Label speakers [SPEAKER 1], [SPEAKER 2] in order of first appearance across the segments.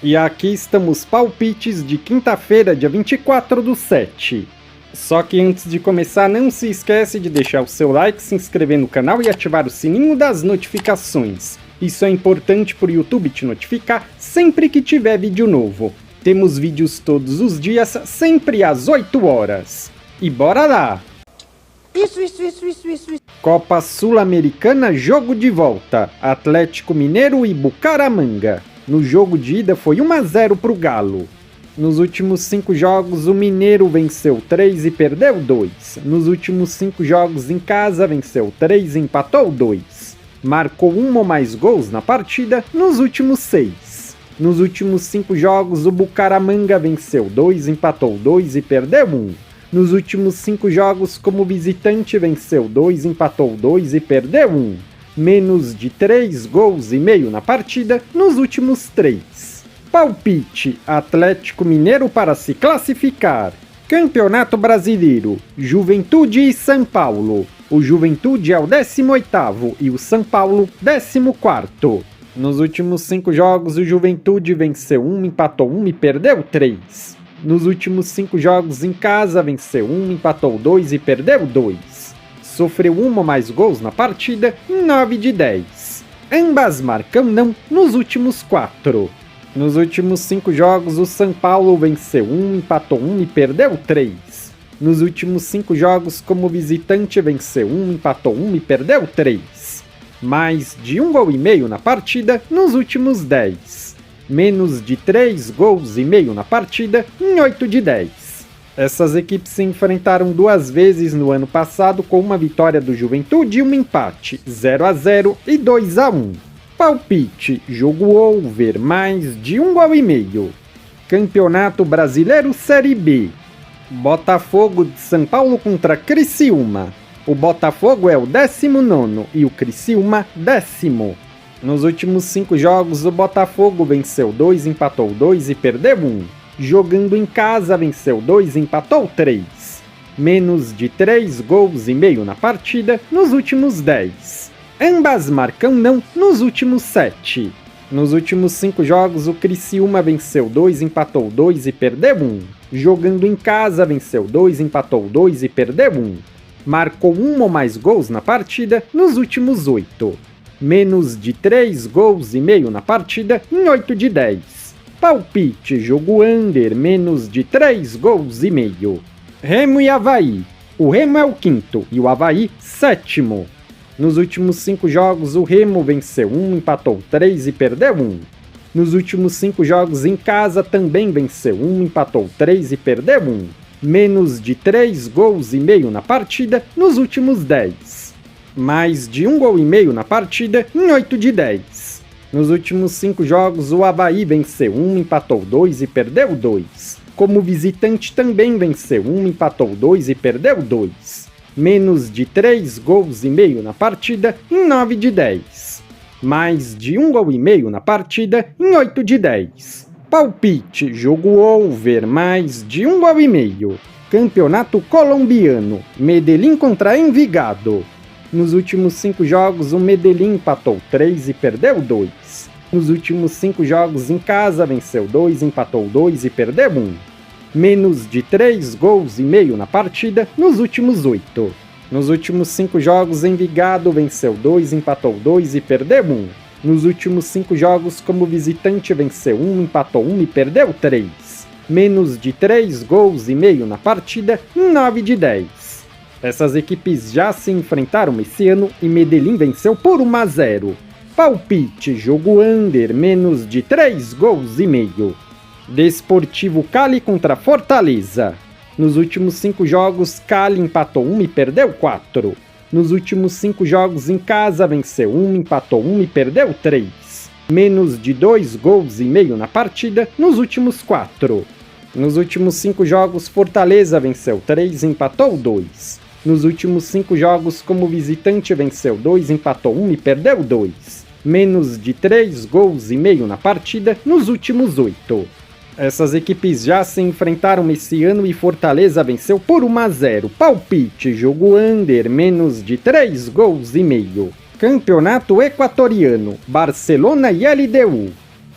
[SPEAKER 1] E aqui estamos palpites de quinta-feira, dia 24/7. Só que antes de começar, não se esquece de deixar o seu like, se inscrever no canal e ativar o sininho das notificações. Isso é importante para o YouTube te notificar sempre que tiver vídeo novo. Temos vídeos todos os dias, sempre às 8 horas. E bora lá!
[SPEAKER 2] Isso.
[SPEAKER 1] Copa Sul-Americana, jogo de volta. Atlético Mineiro e Bucaramanga. No jogo de ida foi 1-0 pro Galo. Nos últimos 5 jogos, o Mineiro venceu 3 e perdeu 2. Nos últimos 5 jogos em casa, venceu 3 e empatou 2. Marcou 1 ou mais gols na partida nos últimos 6. Nos últimos 5 jogos, o Bucaramanga venceu 2, empatou 2 e perdeu 1. Nos últimos 5 jogos, como visitante, venceu 2, empatou 2 e perdeu 1. Menos de 3 gols e meio na partida nos últimos 3. Palpite: Atlético Mineiro para se classificar. Campeonato Brasileiro: Juventude e São Paulo. O Juventude é o 18º e o São Paulo 14º. Nos últimos 5 jogos, o Juventude venceu 1, empatou 1 e perdeu 3. Nos últimos 5 jogos em casa, venceu 1, empatou 2 e perdeu 2. Sofreu 1 ou mais gols na partida em 9 de 10. Ambas marcam não nos últimos 4. Nos últimos 5 jogos, o São Paulo venceu 1, empatou 1 e perdeu 3. Nos últimos 5 jogos, como visitante, venceu 1, empatou 1 e perdeu 3. Mais de 1 gol e meio na partida nos últimos 10. Menos de 3 gols e meio na partida em 8 de 10. Essas equipes se enfrentaram 2 vezes no ano passado, com uma vitória do Juventude e um empate, 0-0 e 2-1. Palpite: jogo over, mais de 1 gol e meio. Campeonato Brasileiro Série B. Botafogo de São Paulo contra Criciúma. O Botafogo é o 19º e o Criciúma 10º. Nos últimos 5 jogos, o Botafogo venceu 2, empatou 2 e perdeu 1. Jogando em casa, venceu 2 e empatou 3. Menos de 3 gols e meio na partida nos últimos 10. Ambas marcam não nos últimos 7. Nos últimos 5 jogos, o Criciúma venceu 2, empatou 2 e perdeu 1. Jogando em casa, venceu 2, empatou 2 e perdeu 1. Marcou 1 ou mais gols na partida nos últimos 8. Menos de 3 gols e meio na partida em 8 de 10. Palpite: jogo under, menos de 3 gols e meio. Remo e Avaí. O Remo é o 5º e o Avaí 7º. Nos últimos 5 jogos, o Remo venceu 1, empatou 3 e perdeu 1. Nos últimos 5 jogos em casa, também venceu 1, empatou 3 e perdeu 1. Menos de 3 gols e meio na partida nos últimos 10. Mais de 1 gol e meio na partida em 8 de 10. Nos últimos 5 jogos, o Avaí venceu 1, empatou 2 e perdeu 2. Como visitante, também venceu 1, empatou 2 e perdeu 2. Menos de 3 gols e meio na partida em 9 de 10. Mais de 1 gol e meio na partida em 8 de 10. Palpite: jogo over, mais de 1 gol e meio. Campeonato Colombiano: Medellín contra Envigado. Nos últimos 5 jogos, o Medellín empatou 3 e perdeu 2. Nos últimos 5 jogos em casa, venceu 2, empatou 2 e perdeu 1. Menos de 3 gols e meio na partida nos últimos 8. Nos últimos 5 jogos, Envigado venceu 2, empatou 2 e perdeu 1. Nos últimos 5 jogos, como visitante, venceu 1, empatou 1 e perdeu 3. Menos de 3 gols e meio na partida em 9 de 10. Essas equipes já se enfrentaram esse ano e Medellín venceu por 1-0. Palpite: jogo under, menos de 3 gols e meio. Desportivo Cali contra Fortaleza. Nos últimos 5 jogos, Cali empatou 1 e perdeu 4. Nos últimos 5 jogos em casa, venceu 1, empatou 1 e perdeu 3. Menos de 2 gols e meio na partida nos últimos 4. Nos últimos 5 jogos, Fortaleza venceu 3 e empatou 2. Nos últimos 5 jogos, como visitante, venceu 2, empatou 1 e perdeu 2. Menos de 3 gols e meio na partida nos últimos 8. Essas equipes já se enfrentaram esse ano e Fortaleza venceu por 1-0. Palpite: jogo under, menos de 3 gols e meio. Campeonato Equatoriano: Barcelona e LDU.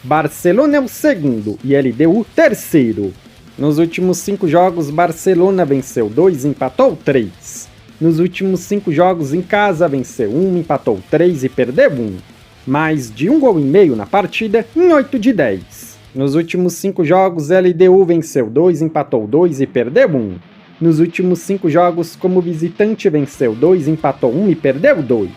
[SPEAKER 1] Barcelona é o segundo e LDU terceiro. Nos últimos 5 jogos, Barcelona venceu 2 e empatou 3. Nos últimos 5 jogos em casa, venceu 1, empatou 3 e perdeu 1. Mais de 1 gol e meio na partida em 8 de 10. Nos últimos 5 jogos, LDU venceu 2, empatou 2 e perdeu 1. Nos últimos 5 jogos, como visitante, venceu 2, empatou 1 e perdeu 2.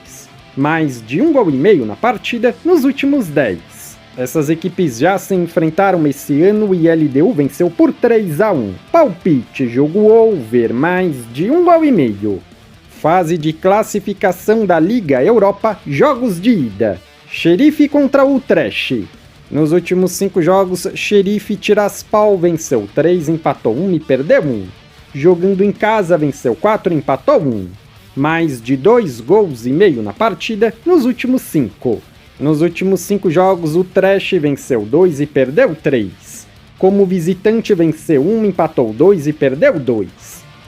[SPEAKER 1] Mais de 1 gol e meio na partida nos últimos 10. Essas equipes já se enfrentaram esse ano e LDU venceu por 3-1. Palpite, jogo over, mais de 1 gol e meio. Fase de classificação da Liga Europa, jogos de ida. Xerife contra Utrecht. Nos últimos 5 jogos, Xerife Tiraspol venceu 3, empatou 1 e perdeu 1. Jogando em casa, venceu 4 e empatou 1. Mais de 2 gols e meio na partida nos últimos 5. Nos últimos 5 jogos, o Utrecht venceu 2 e perdeu 3. Como visitante, venceu 1, empatou 2 e perdeu 2.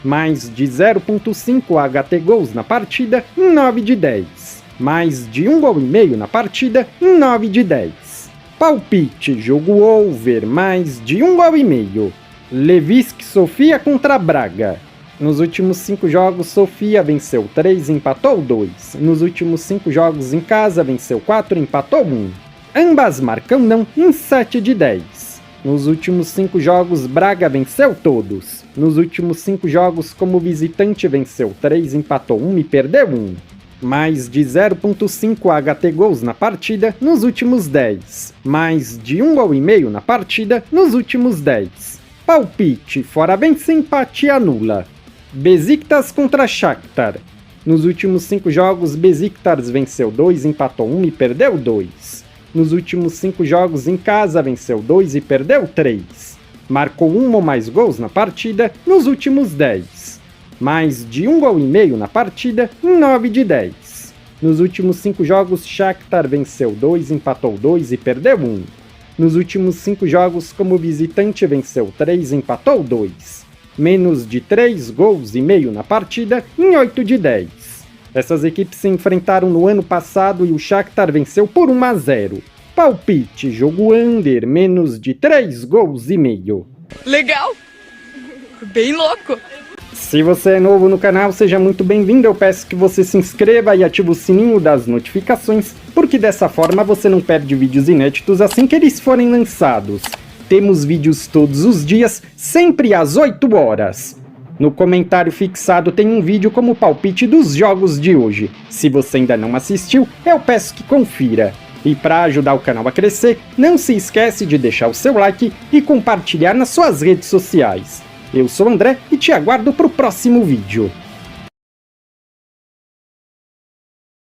[SPEAKER 1] Mais de 0.5 HT gols na partida em 9 de 10. Mais de 1 gol e meio na partida em 9 de 10. Palpite, jogo over, mais de 1 gol e meio. Levski Sofia contra Braga. Nos últimos 5 jogos, Sofia venceu 3 e empatou 2. Nos últimos 5 jogos em casa, venceu 4 e empatou 1. Ambas marcam não em 7 de 10. Nos últimos 5 jogos, Braga venceu todos. Nos últimos 5 jogos, como visitante, venceu 3, empatou 1 e perdeu 1. Mais de 0.5 HT gols na partida nos últimos 10. Mais de 1 gol e meio na partida nos últimos 10. Palpite, fora vence, empate anula. Besiktas contra Shakhtar. Nos últimos 5 jogos, Besiktas venceu 2, empatou 1 e perdeu 2. Nos últimos 5 jogos em casa, venceu 2 e perdeu 3. Marcou 1 ou mais gols na partida nos últimos 10. Mais de 1 gol e meio na partida em 9 de 10. Nos últimos 5 jogos, Shakhtar venceu 2, empatou 2 e perdeu 1. Nos últimos 5 jogos, como visitante, venceu 3 e empatou 2. Menos de 3 gols e meio na partida em 8 de 10. Essas equipes se enfrentaram no ano passado e o Shakhtar venceu por 1-0. Palpite, jogo under, menos de 3 gols e meio.
[SPEAKER 2] Legal! Bem louco!
[SPEAKER 1] Se você é novo no canal, seja muito bem-vindo. Eu peço que você se inscreva e ative o sininho das notificações, porque dessa forma você não perde vídeos inéditos assim que eles forem lançados. Temos vídeos todos os dias, sempre às 8 horas. No comentário fixado tem um vídeo como palpite dos jogos de hoje. Se você ainda não assistiu, eu peço que confira. E para ajudar o canal a crescer, não se esquece de deixar o seu like e compartilhar nas suas redes sociais. Eu sou o André e te aguardo para o próximo vídeo.